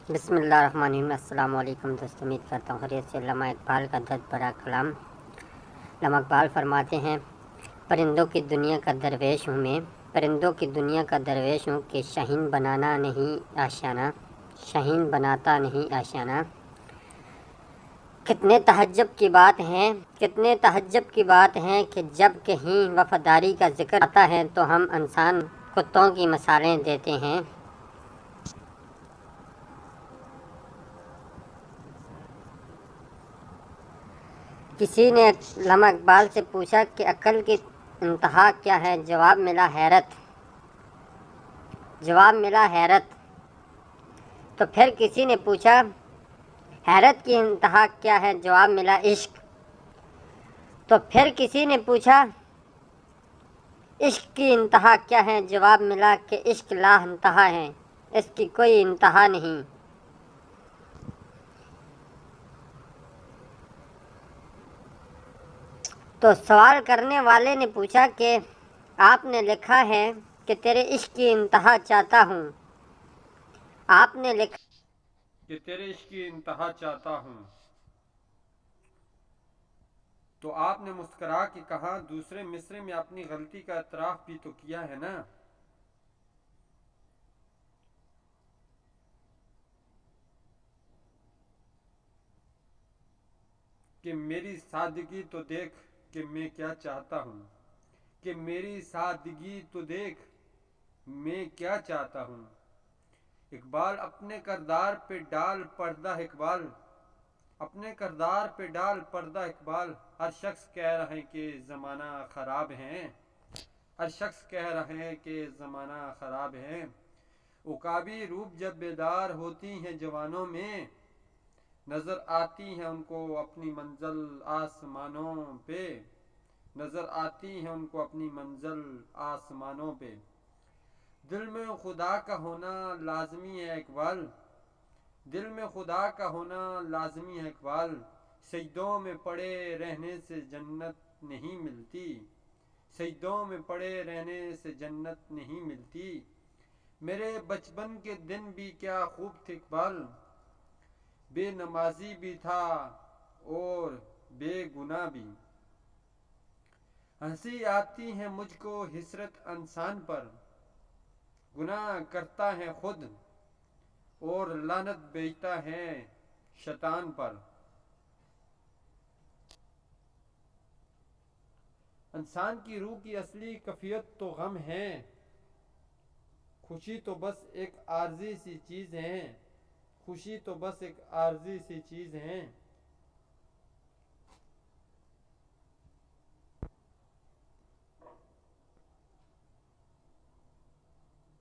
بسم اللہ الرحمن الرحیم۔ السلام علیکم دوستو، امید کرتا ہوں خیریت سے۔ علامہ اقبال کا درد بھرا کلام۔ علامہ اقبال فرماتے ہیں، پرندوں کی دنیا کا درویش ہوں میں، پرندوں کی دنیا کا درویش ہوں کہ شہین بنانا نہیں آشیانہ، شہین بناتا نہیں آشیانہ۔ کتنے تعجب کی بات ہے، کتنے تعجب کی بات ہے کہ جب کہیں وفاداری کا ذکر آتا ہے تو ہم انسان کتوں کی مثالیں دیتے ہیں۔ کسی نے علامہ اقبال سے پوچھا کہ عقل کی انتہا کیا ہے؟ جواب ملا حیرت، جواب ملا حیرت۔ تو پھر کسی نے پوچھا حیرت کی انتہا کیا ہے؟ جواب ملا عشق۔ تو پھر کسی نے پوچھا عشق کی انتہا کیا ہے؟ جواب ملا کہ عشق لا انتہا ہے، اس کی کوئی انتہا نہیں۔ تو سوال کرنے والے نے پوچھا کہ آپ نے لکھا ہے کہ تیرے عشق کی انتہا چاہتا ہوں، آپ نے لکھا کہ تیرے عشق کی انتہا چاہتا ہوں، تو آپ نے مسکرا کے کہا دوسرے مصرے میں اپنی غلطی کا اعتراف بھی تو کیا ہے نا۔ کہ میری سادگی تو دیکھ کہ میں کیا چاہتا ہوں، کہ میری سادگی تو دیکھ میں کیا چاہتا ہوں۔ اقبال اپنے کردار پہ ڈال پردہ، اقبال اپنے کردار پہ ڈال پردہ اقبال۔ ہر شخص کہہ رہے کہ زمانہ خراب ہے، ہر شخص کہہ رہے کہ زمانہ خراب ہے۔ عقابی روپ جب بیدار ہوتی ہیں جوانوں میں، نظر آتی ہیں ان کو اپنی منزل آسمانوں پہ، نظر آتی ہیں ان کو اپنی منزل آسمانوں پہ۔ دل میں خدا کا ہونا لازمی ہے اقبال، دل میں خدا کا ہونا لازمی ہے اقبال۔ سجدوں میں پڑے رہنے سے جنت نہیں ملتی، سجدوں میں پڑے رہنے سے جنت نہیں ملتی۔ میرے بچپن کے دن بھی کیا خوب تھے اقبال، بے نمازی بھی تھا اور بے گناہ بھی۔ ہنسی آتی ہے مجھ کو حسرت انسان پر، گناہ کرتا ہے خود اور لعنت بھیجتا ہے شیطان پر۔ انسان کی روح کی اصلی کیفیت تو غم ہے، خوشی تو بس ایک عارضی سی چیز ہے، خوشی تو بس ایک عارضی سی چیز ہے۔